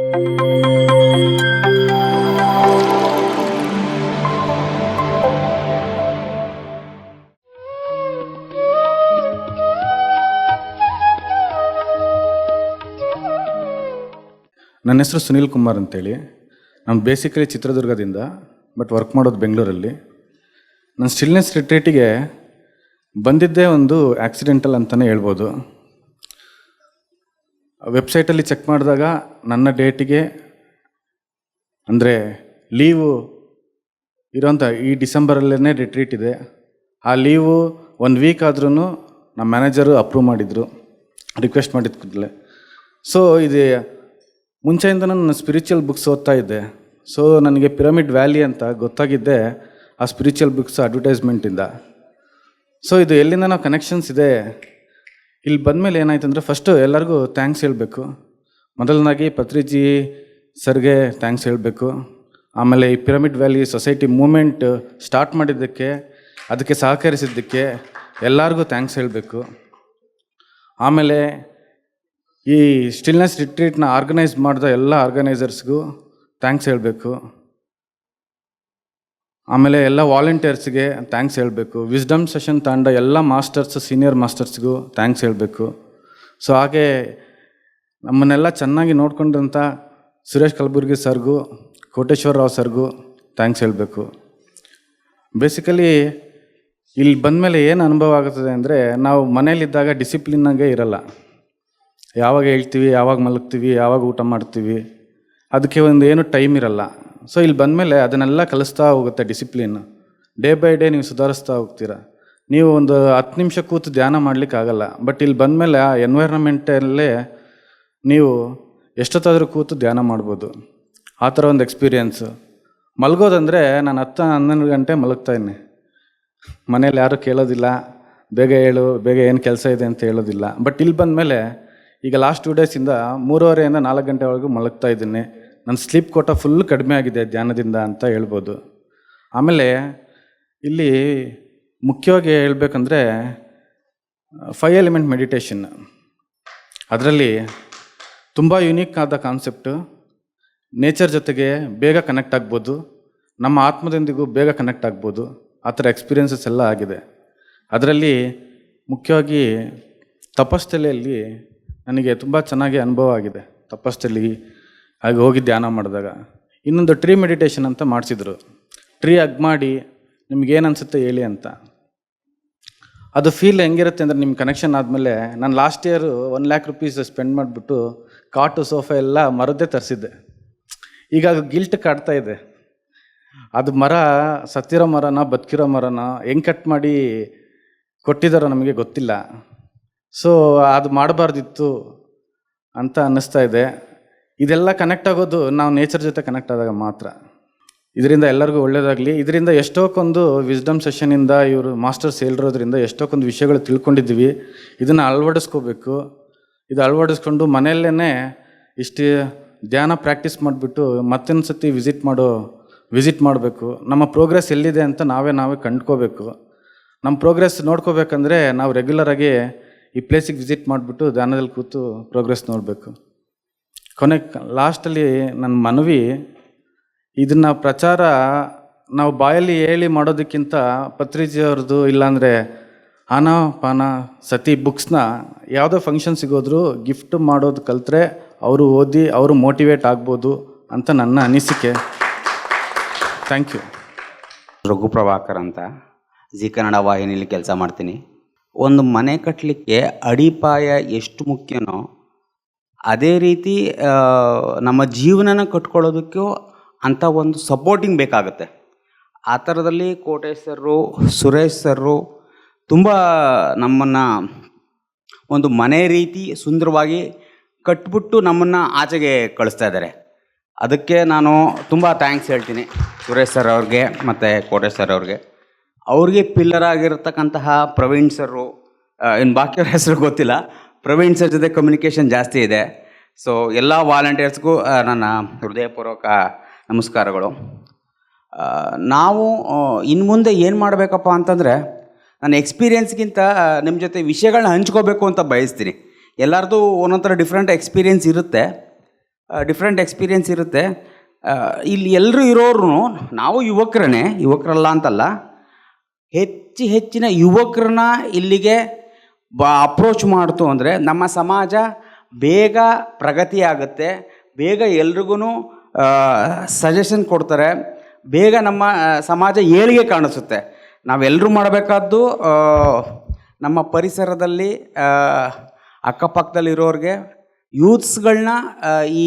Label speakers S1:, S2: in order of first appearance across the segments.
S1: ನನ್ನ ಹೆಸರು ಸುನೀಲ್ ಕುಮಾರ್ ಅಂತೇಳಿ. ನಾನು ಬೇಸಿಕಲಿ ಚಿತ್ರದುರ್ಗದಿಂದ, ಬಟ್ ವರ್ಕ್ ಮಾಡೋದು ಬೆಂಗಳೂರಲ್ಲಿ. ನಾನು ಸ್ಟಿಲ್ನೆಸ್ ರಿಟ್ರೀಟಿಗೆ ಬಂದಿದ್ದೇ ಒಂದು ಆಕ್ಸಿಡೆಂಟಲ್ ಅಂತಲೇ ಹೇಳ್ಬೋದು. ವೆಬ್ಸೈಟಲ್ಲಿ ಚೆಕ್ ಮಾಡಿದಾಗ ನನ್ನ ಡೇಟಿಗೆ ಅಂದರೆ ಲೀವು ಇರೋಂಥ ಈ ಡಿಸೆಂಬರಲ್ಲೇ ರಿಟ್ರೀಟ್ ಇದೆ. ಆ ಲೀವು 1 ವೀಕ್ ಆದ್ರೂ ನಮ್ಮ ಮ್ಯಾನೇಜರು ಅಪ್ರೂವ್ ಮಾಡಿದರು, ರಿಕ್ವೆಸ್ಟ್ ಮಾಡಿದ ಕೂಡಲೇ. ಸೊ ಇದು ಮುಂಚೆಯಿಂದ ನಾನು ಸ್ಪಿರಿಚುವಲ್ ಬುಕ್ಸ್ ಓದ್ತಾ ಇದ್ದೆ. ಸೊ ನನಗೆ ಪಿರಮಿಡ್ ವ್ಯಾಲಿ ಅಂತ ಗೊತ್ತಾಗಿದ್ದೆ ಆ ಸ್ಪಿರಿಚುವಲ್ ಬುಕ್ಸ್ ಅಡ್ವರ್ಟೈಸ್ಮೆಂಟಿಂದ. ಸೊ ಇದು ಎಲ್ಲಿಂದ ನಾವು ಕನೆಕ್ಷನ್ಸ್ ಇದೆ. ಇಲ್ಲಿ ಬಂದಮೇಲೆ ಏನಾಯ್ತು ಅಂದರೆ, ಫಸ್ಟು ಎಲ್ಲರಿಗೂ ಥ್ಯಾಂಕ್ಸ್ ಹೇಳಬೇಕು. ಮೊದಲನಾಗಿ ಪತ್ರಿಜಿ ಸರ್ಗೆ ಥ್ಯಾಂಕ್ಸ್ ಹೇಳಬೇಕು. ಆಮೇಲೆ ಈ Pyramid Valley society movement start ಮಾಡಿದ್ದಕ್ಕೆ, ಅದಕ್ಕೆ ಸಹಕರಿಸಿದ್ದಕ್ಕೆ ಎಲ್ಲರಿಗೂ ಥ್ಯಾಂಕ್ಸ್ ಹೇಳಬೇಕು. ಆಮೇಲೆ ಈ ಸ್ಟಿಲ್ನೆಸ್ ರಿಟ್ರೀಟ್ನ ಆರ್ಗನೈಸ್ ಮಾಡಿದ ಎಲ್ಲ ಆರ್ಗನೈಸರ್ಸ್ಗೂ ಥ್ಯಾಂಕ್ಸ್ ಹೇಳಬೇಕು. ಆಮೇಲೆ ಎಲ್ಲ ವಾಲಂಟಿಯರ್ಸ್ಗೆ ಥ್ಯಾಂಕ್ಸ್ ಹೇಳಬೇಕು. ವಿಸ್ಡಮ್ ಸೆಷನ್ ತಗೊಂಡ ಎಲ್ಲ ಮಾಸ್ಟರ್ಸ್, ಸೀನಿಯರ್ ಮಾಸ್ಟರ್ಸ್ಗೂ ಥ್ಯಾಂಕ್ಸ್ ಹೇಳಬೇಕು. ಸೊ ಹಾಗೆ ನಮ್ಮನ್ನೆಲ್ಲ ಚೆನ್ನಾಗಿ ನೋಡ್ಕೊಂಡಂಥ ಸುರೇಶ್ ಕಲಬುರ್ಗಿ ಸರ್ಗೂ, ಕೋಟೇಶ್ವರ ರಾವ್ ಸರ್ಗೂ ಥ್ಯಾಂಕ್ಸ್ ಹೇಳಬೇಕು. ಬೇಸಿಕಲಿ ಇಲ್ಲಿ ಬಂದಮೇಲೆ ಏನು ಅನುಭವ ಆಗುತ್ತದೆ ಅಂದರೆ, ನಾವು ಮನೇಲಿದ್ದಾಗ ಡಿಸಿಪ್ಲಿನ್ನಾಗೆ ಇರಲ್ಲ. ಯಾವಾಗ ಹೇಳ್ತೀವಿ, ಯಾವಾಗ ಮಲಗ್ತೀವಿ, ಯಾವಾಗ ಊಟ ಮಾಡ್ತೀವಿ, ಅದಕ್ಕೆ ಒಂದು ಏನು ಟೈಮ್ ಇರಲ್ಲ. ಸೊ ಇಲ್ಲಿ ಬಂದಮೇಲೆ ಅದನ್ನೆಲ್ಲ ಕಲಿಸ್ತಾ ಹೋಗುತ್ತೆ ಡಿಸಿಪ್ಲಿನ್. ಡೇ ಬೈ ಡೇ ನೀವು ಸುಧಾರಿಸ್ತಾ ಹೋಗ್ತೀರ. ನೀವು ಒಂದು 10 ನಿಮಿಷ ಕೂತು ಧ್ಯಾನ ಮಾಡಲಿಕ್ಕಾಗಲ್ಲ, ಬಟ್ ಇಲ್ಲಿ ಬಂದಮೇಲೆ ಆ ಎನ್ವೈರ್ನಮೆಂಟಲ್ಲೇ ನೀವು ಎಷ್ಟೊತ್ತಾದರೂ ಕೂತು ಧ್ಯಾನ ಮಾಡ್ಬೋದು. ಆ ಥರ ಒಂದು ಎಕ್ಸ್ಪೀರಿಯೆನ್ಸು. ಮಲಗೋದಂದರೆ ನಾನು 10-11 ಗಂಟೆ ಮಲಗ್ತಾಯಿದ್ದೀನಿ. ಮನೇಲಿ ಯಾರೂ ಕೇಳೋದಿಲ್ಲ, ಬೇಗ ಹೇಳು, ಬೇಗ ಏನು ಕೆಲಸ ಇದೆ ಅಂತ ಹೇಳೋದಿಲ್ಲ. ಬಟ್ ಇಲ್ಲಿ ಬಂದಮೇಲೆ ಈಗ ಲಾಸ್ಟ್ 2 ಡೇಸಿಂದ 3:30 4 ಗಂಟೆವರೆಗೂ ಮಲಗ್ತಾ ಇದ್ದೀನಿ. ನನ್ನ ಸ್ಲೀಪ್ ಕೋಟ ಫುಲ್ ಕಡಿಮೆ ಆಗಿದೆ ಧ್ಯಾನದಿಂದ ಅಂತ ಹೇಳ್ಬೋದು. ಆಮೇಲೆ ಇಲ್ಲಿ ಮುಖ್ಯವಾಗಿ ಹೇಳಬೇಕಂದ್ರೆ 5 ಎಲಿಮೆಂಟ್ ಮೆಡಿಟೇಷನ್. ಅದರಲ್ಲಿ ತುಂಬ ಯುನೀಕ್ ಆದ ಕಾನ್ಸೆಪ್ಟು. ನೇಚರ್ ಜೊತೆಗೆ ಬೇಗ ಕನೆಕ್ಟ್ ಆಗ್ಬೋದು, ನಮ್ಮ ಆತ್ಮದೊಂದಿಗೂ ಬೇಗ ಕನೆಕ್ಟ್ ಆಗ್ಬೋದು. ಆ ಥರ ಎಕ್ಸ್ಪೀರಿಯೆನ್ಸಸ್ ಎಲ್ಲ ಆಗಿದೆ. ಅದರಲ್ಲಿ ಮುಖ್ಯವಾಗಿ ತಪಸ್ಥಳಿಯಲ್ಲಿ ನನಗೆ ತುಂಬ ಚೆನ್ನಾಗಿ ಅನುಭವ ಆಗಿದೆ. ತಪಸ್ಥಳಿ ಹಾಗೆ ಹೋಗಿ ಧ್ಯಾನ ಮಾಡಿದಾಗ ಇನ್ನೊಂದು ಟ್ರೀ ಮೆಡಿಟೇಷನ್ ಅಂತ ಮಾಡಿಸಿದ್ರು. ಟ್ರೀ ಹಗ್ ಮಾಡಿ ನಿಮ್ಗೇನು ಅನಿಸುತ್ತೆ ಹೇಳಿ ಅಂತ. ಅದು ಫೀಲ್ ಹೆಂಗಿರುತ್ತೆ ಅಂದರೆ, ನಿಮ್ಮ ಕನೆಕ್ಷನ್ ಆದಮೇಲೆ, ನಾನು last year 1 lakh rupees spend ಮಾಡಿಬಿಟ್ಟು ಕಾಟು, ಸೋಫಾ ಎಲ್ಲ ಮರದ್ದೇ ತರಿಸಿದ್ದೆ. ಈಗ ಗಿಲ್ಟ್ ಕಾಡ್ತಾ ಇದೆ. ಅದು ಮರ ಸತ್ತಿರೋ ಮರನ, ಬದುಕಿರೋ ಮರನ ಹೆಂಗೆ ಕಟ್ ಮಾಡಿ ಕೊಟ್ಟಿದ್ದಾರೋ ನಮಗೆ ಗೊತ್ತಿಲ್ಲ. ಸೊ ಅದು ಮಾಡಬಾರ್ದಿತ್ತು ಅಂತ ಅನ್ನಿಸ್ತಾ ಇದೆ. ಇದೆಲ್ಲ ಕನೆಕ್ಟ್ ಆಗೋದು ನಾವು ನೇಚರ್ ಜೊತೆ ಕನೆಕ್ಟ್ ಆದಾಗ ಮಾತ್ರ. ಇದರಿಂದ ಎಲ್ಲರಿಗೂ ಒಳ್ಳೆಯದಾಗಲಿ. ಇದರಿಂದ ಎಷ್ಟೊಂದು ವಿಸ್ಡಮ್ ಸೆಷನಿಂದ ಇವರು ಮಾಸ್ಟರ್ಸ್ ಹೇಳಿರೋದ್ರಿಂದ ಎಷ್ಟೊಂದು ವಿಷಯಗಳು ತಿಳ್ಕೊಂಡಿದ್ದೀವಿ. ಇದನ್ನು ಅಳವಡಿಸ್ಕೋಬೇಕು. ಇದು ಅಳವಡಿಸ್ಕೊಂಡು ಮನೆಯಲ್ಲೇ ಇಷ್ಟು ಧ್ಯಾನ ಪ್ರಾಕ್ಟೀಸ್ ಮಾಡಿಬಿಟ್ಟು ಮತ್ತೊಂದು ಸತಿ ವಿಸಿಟ್ ಮಾಡಬೇಕು. ನಮ್ಮ ಪ್ರೋಗ್ರೆಸ್ ಎಲ್ಲಿದೆ ಅಂತ ನಾವೇ ಕಂಡ್ಕೋಬೇಕು. ನಮ್ಮ ಪ್ರೋಗ್ರೆಸ್ ನೋಡ್ಕೋಬೇಕಂದ್ರೆ ನಾವು ರೆಗ್ಯುಲರಾಗಿ ಈ ಪ್ಲೇಸಿಗೆ ವಿಸಿಟ್ ಮಾಡಿಬಿಟ್ಟು ಧ್ಯಾನದಲ್ಲಿ ಕೂತು ಪ್ರೋಗ್ರೆಸ್ ನೋಡಬೇಕು. ಲಾಸ್ಟಲ್ಲಿ ನನ್ನ ಮನವಿ, ಇದನ್ನು ಪ್ರಚಾರ ನಾವು ಬಾಯಲ್ಲಿ ಹೇಳಿ ಮಾಡೋದಕ್ಕಿಂತ ಪತ್ರಿಜಿಯವ್ರದ್ದು ಇಲ್ಲಾಂದರೆ ಆನ ಪಾನ ಸತಿ ಬುಕ್ಸ್ನ ಯಾವುದೋ ಫಂಕ್ಷನ್ ಸಿಗೋದ್ರು ಗಿಫ್ಟ್ ಮಾಡೋದು ಕಲಿತ್ರೆ ಅವರು ಓದಿ ಅವರು ಮೋಟಿವೇಟ್ ಆಗ್ಬೋದು ಅಂತ ನನ್ನ ಅನಿಸಿಕೆ. Thank you.
S2: ರಘು ಪ್ರಭಾಕರ್ ಅಂತ ಜಿ ಕನ್ನಡ ವಾಹಿನಿಯಲ್ಲಿ ಕೆಲಸ ಮಾಡ್ತೀನಿ. ಒಂದು ಮನೆ ಕಟ್ಟಲಿಕ್ಕೆ ಅಡಿಪಾಯ ಎಷ್ಟು ಮುಖ್ಯನೋ ಅದೇ ರೀತಿ ನಮ್ಮ ಜೀವನನ ಕಟ್ಕೊಳ್ಳೋದಕ್ಕೂ ಅಂಥ ಒಂದು ಸಪೋರ್ಟಿಂಗ್ ಬೇಕಾಗುತ್ತೆ. ಆ ಥರದಲ್ಲಿ ಕೋಟೇಶ್ ಸರ್ರು, ಸುರೇಶ್ ಸರ್ರು ತುಂಬ ನಮ್ಮನ್ನು ಒಂದು ಮನೆ ರೀತಿ ಸುಂದರವಾಗಿ ಕಟ್ಬಿಟ್ಟು ನಮ್ಮನ್ನು ಆಚೆಗೆ ಕಳಿಸ್ತಾ ಇದ್ದಾರೆ. ಅದಕ್ಕೆ ನಾನು ತುಂಬ ಥ್ಯಾಂಕ್ಸ್ ಹೇಳ್ತೀನಿ ಸುರೇಶ್ ಸರ್ ಅವ್ರಿಗೆ ಮತ್ತು ಕೋಟೇಶ್ ಸರ್ ಅವ್ರಿಗೆ ಪಿಲ್ಲರ್ ಆಗಿರತಕ್ಕಂತಹ ಪ್ರವೀಣ್ ಸರ್ರು, ಇನ್ನು ಬಾಕಿಯವ್ರ ಹೆಸರು ಗೊತ್ತಿಲ್ಲ, ಪ್ರವೀಣ್ ಸರ್ ಜೊತೆ ಕಮ್ಯುನಿಕೇಷನ್ ಜಾಸ್ತಿ ಇದೆ. ಸೊ ಎಲ್ಲ ವಾಲಂಟಿಯರ್ಸ್ಗೂ ನನ್ನ ಹೃದಯಪೂರ್ವಕ ನಮಸ್ಕಾರಗಳು. ನಾವು ಇನ್ನು ಮುಂದೆ ಏನು ಮಾಡಬೇಕಪ್ಪ ಅಂತಂದರೆ, ನನ್ನ ಎಕ್ಸ್ಪೀರಿಯೆನ್ಸ್ಗಿಂತ ನಿಮ್ಮ ಜೊತೆ ವಿಷಯಗಳನ್ನ ಹಂಚ್ಕೋಬೇಕು ಅಂತ ಬಯಸ್ತೀನಿ. ಎಲ್ಲರದ್ದು ಒಂದೊಂಥರ ಡಿಫ್ರೆಂಟ್ ಎಕ್ಸ್ಪೀರಿಯೆನ್ಸ್ ಇರುತ್ತೆ. ಡಿಫ್ರೆಂಟ್ ಎಕ್ಸ್ಪೀರಿಯೆನ್ಸ್ ಇರುತ್ತೆ. ಇಲ್ಲಿ ಎಲ್ಲರೂ ಇರೋರು ನಾವು ಯುವಕರಲ್ಲ ಅಂತಲ್ಲ, ಹೆಚ್ಚಿನ ಯುವಕರನ್ನ ಇಲ್ಲಿಗೆ ಅಪ್ರೋಚ್ ಮಾಡ್ತು ಅಂದರೆ ನಮ್ಮ ಸಮಾಜ ಬೇಗ ಪ್ರಗತಿ ಆಗುತ್ತೆ, ಬೇಗ ಎಲ್ರಿಗೂ ಸಜೆಷನ್ ಕೊಡ್ತಾರೆ, ಬೇಗ ನಮ್ಮ ಸಮಾಜ ಏಳಿಗೆ ಕಾಣಿಸುತ್ತೆ. ನಾವೆಲ್ಲರೂ ಮಾಡಬೇಕಾದ್ದು ನಮ್ಮ ಪರಿಸರದಲ್ಲಿ ಅಕ್ಕಪಕ್ಕದಲ್ಲಿರೋರಿಗೆ ಯೂತ್ಸ್ಗಳನ್ನ ಈ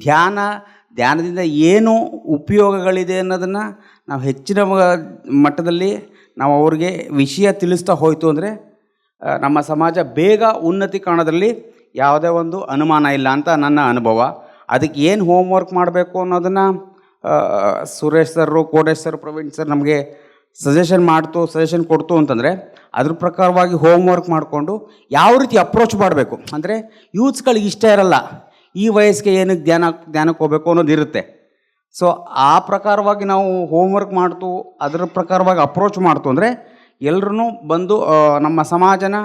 S2: ಧ್ಯಾನದಿಂದ ಏನು ಉಪಯೋಗಗಳಿದೆ ಅನ್ನೋದನ್ನು ನಾವು ಹೆಚ್ಚಿನ ಮಟ್ಟದಲ್ಲಿ ನಾವು ಅವ್ರಿಗೆ ವಿಷಯ ತಿಳಿಸ್ತಾ ಹೋಯಿತು ಅಂದರೆ ನಮ್ಮ ಸಮಾಜ ಬೇಗ ಉನ್ನತಿ ಕಾಣೋದ್ರಲ್ಲಿ ಯಾವುದೇ ಒಂದು ಅನುಮಾನ ಇಲ್ಲ ಅಂತ ನನ್ನ ಅನುಭವ. ಅದಕ್ಕೆ ಏನು ಹೋಮ್ವರ್ಕ್ ಮಾಡಬೇಕು ಅನ್ನೋದನ್ನು Suresh sir, Kotesh sir, Praveen sir ನಮಗೆ ಸಜೆಷನ್ ಕೊಡ್ತು ಅಂತಂದರೆ ಅದ್ರ ಪ್ರಕಾರವಾಗಿ ಹೋಮ್ವರ್ಕ್ ಮಾಡಿಕೊಂಡು ಯಾವ ರೀತಿ ಅಪ್ರೋಚ್ ಮಾಡಬೇಕು ಅಂದರೆ ಯೂತ್ಸ್ಗಳಿಗೆ ಇಷ್ಟ ಇರಲ್ಲ ಈ ವಯಸ್ಸಿಗೆ ಏನಕ್ಕೆ ಧ್ಯಾನಕ್ಕೆ ಹೋಗಬೇಕು ಅನ್ನೋದು ಇರುತ್ತೆ. ಸೊ ಆ ಪ್ರಕಾರವಾಗಿ ನಾವು ಹೋಮ್ವರ್ಕ್ ಮಾಡ್ತು, ಅದರ ಪ್ರಕಾರವಾಗಿ ಅಪ್ರೋಚ್ ಮಾಡ್ತು ಅಂದರೆ ಎಲ್ಲರೂ ಬಂದು ನಮ್ಮ ಸಮಾಜನ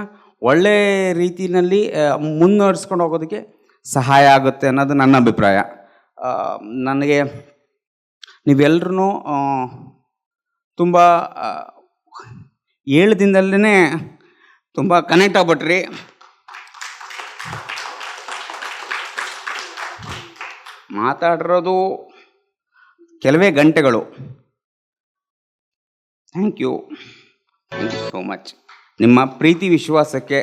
S2: ಒಳ್ಳೆ ರೀತಿಯಲ್ಲಿ ಮುನ್ನಡೆಸ್ಕೊಂಡು ಹೋಗೋದಕ್ಕೆ ಸಹಾಯ ಆಗುತ್ತೆ ಅನ್ನೋದು ನನ್ನ ಅಭಿಪ್ರಾಯ. ನನಗೆ ನೀವೆಲ್ಲರೂ ತುಂಬ 7 ದಿನದಲ್ಲೇ ತುಂಬ ಕನೆಕ್ಟ್ ಆಗ್ಬಿಟ್ರಿ. ಮಾತಾಡಿರೋದು ಕೆಲವೇ ಗಂಟೆಗಳು. Thank you so much. ನಿಮ್ಮ ಪ್ರೀತಿ ವಿಶ್ವಾಸಕ್ಕೆ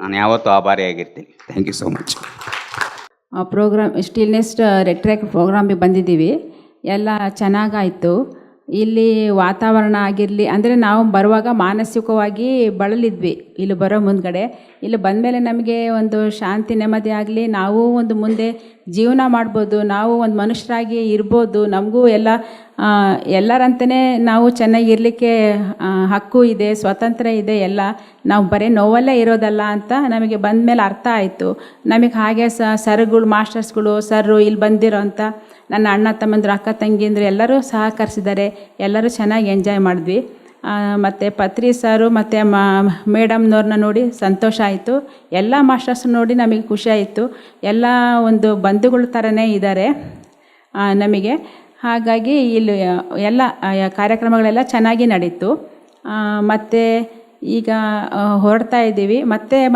S2: ನಾನು ಯಾವತ್ತೂ ಆಭಾರಿಯಾಗಿರ್ತೀನಿ. Thank you so much.
S3: Programme stillness retreat ಪ್ರೋಗ್ರಾಮಿಗೆ ಬಂದಿದ್ದೀವಿ. ಎಲ್ಲ ಚೆನ್ನಾಗಾಯಿತು. ಇಲ್ಲಿ ವಾತಾವರಣ ಆಗಿರಲಿ, ಅಂದರೆ ನಾವು ಬರುವಾಗ ಮಾನಸಿಕವಾಗಿ ಬಳಲಿದ್ವಿ. ಇಲ್ಲಿ ಬರೋ ಮುಂದ್ಗಡೆ ಇಲ್ಲಿ ಬಂದಮೇಲೆ ನಮಗೆ ಒಂದು ಶಾಂತಿ ನೆಮ್ಮದಿ ಆಗಲಿ, ನಾವು ಒಂದು ಮುಂದೆ ಜೀವನ ಮಾಡ್ಬೋದು, ನಾವು ಒಂದು ಮನುಷ್ಯರಾಗಿ ಇರ್ಬೋದು, ನಮಗೂ ಎಲ್ಲರಂತೆಯೇ ನಾವು ಚೆನ್ನಾಗಿರಲಿಕ್ಕೆ ಹಕ್ಕು ಇದೆ, ಸ್ವಾತಂತ್ರ್ಯ ಇದೆ. ಎಲ್ಲ ನಾವು ಬರೀ ನೋವಲ್ಲೇ ಇರೋದಲ್ಲ ಅಂತ ನಮಗೆ ಬಂದಮೇಲೆ ಅರ್ಥ ಆಯಿತು. ನಮಗೆ ಹಾಗೆ ಸರ್ಗಳು, ಮಾಸ್ಟರ್ಸ್ಗಳು, ಸರ್ರು ಇಲ್ಲಿ ಬಂದಿರೋ ಅಂಥ ನನ್ನ ಅಣ್ಣ ತಮ್ಮಂದರು, ಅಕ್ಕ ತಂಗಿಯಂದರು ಎಲ್ಲರೂ ಸಹಕರಿಸಿದ್ದಾರೆ. ಎಲ್ಲರೂ ಚೆನ್ನಾಗಿ ಎಂಜಾಯ್ ಮಾಡಿದ್ವಿ. ಮತ್ತು ಪತ್ರಿ ಸಾರು ಮತ್ತು ಮೇಡಮ್ನವ್ರನ್ನ ನೋಡಿ ಸಂತೋಷ ಆಯಿತು. ಎಲ್ಲ ಮಾಸ್ಟರ್ಸ್ ನೋಡಿ ನಮಗೆ ಖುಷಿ ಆಯಿತು. ಎಲ್ಲ ಒಂದು ಬಂಧುಗಳ ಥರನೇ ಇದ್ದಾರೆ ನಮಗೆ. ಹಾಗಾಗಿ ಇಲ್ಲಿ ಎಲ್ಲ ಕಾರ್ಯಕ್ರಮಗಳೆಲ್ಲ ಚೆನ್ನಾಗಿ ನಡೀತು. ಮತ್ತು ಈಗ ಹೊರಡ್ತಾ ಇದ್ದೀವಿ,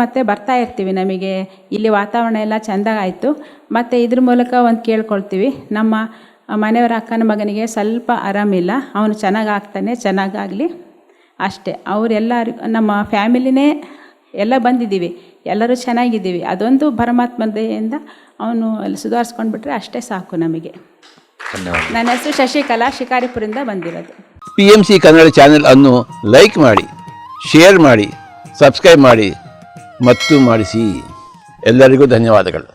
S3: ಮತ್ತೆ ಬರ್ತಾ ಇರ್ತೀವಿ. ನಮಗೆ ಇಲ್ಲಿ ವಾತಾವರಣ ಎಲ್ಲ ಚೆಂದಾಗಾಯಿತು. ಮತ್ತು ಇದ್ರ ಮೂಲಕ ಒಂದು ಕೇಳ್ಕೊಳ್ತೀವಿ, ನಮ್ಮ ಮನೆಯವರ ಅಕ್ಕನ ಮಗನಿಗೆ ಸ್ವಲ್ಪ ಆರಾಮಿಲ್ಲ, ಅವನು ಚೆನ್ನಾಗಾಗ್ತಾನೆ, ಚೆನ್ನಾಗಾಗಲಿ ಅಷ್ಟೇ. ಅವರೆಲ್ಲರಿಗೂ ನಮ್ಮ ಫ್ಯಾಮಿಲಿನೇ ಎಲ್ಲ ಬಂದಿದ್ದೀವಿ, ಎಲ್ಲರೂ ಚೆನ್ನಾಗಿದ್ದೀವಿ. ಅದೊಂದು ಪರಮಾತ್ಮ ದಯೆಯಿಂದ ಅವನು ಅಲ್ಲಿ ಸುಧಾರಿಸ್ಕೊಂಡ್ಬಿಟ್ರೆ ಅಷ್ಟೇ ಸಾಕು ನಮಗೆ. ನನ್ನ ಹೆಸರು ಶಶಿಕಲಾ, ಶಿಕಾರಿಪುರದಿಂದ ಬಂದಿರೋದು.
S4: PMC ಕನ್ನಡ ಚಾನೆಲ್ ಅನ್ನು ಲೈಕ್ ಮಾಡಿ, ಶೇರ್ ಮಾಡಿ, ಸಬ್ಸ್ಕ್ರೈಬ್ ಮಾಡಿ ಮತ್ತು ಮಾಡಿಸಿ. ಎಲ್ಲರಿಗೂ ಧನ್ಯವಾದಗಳು.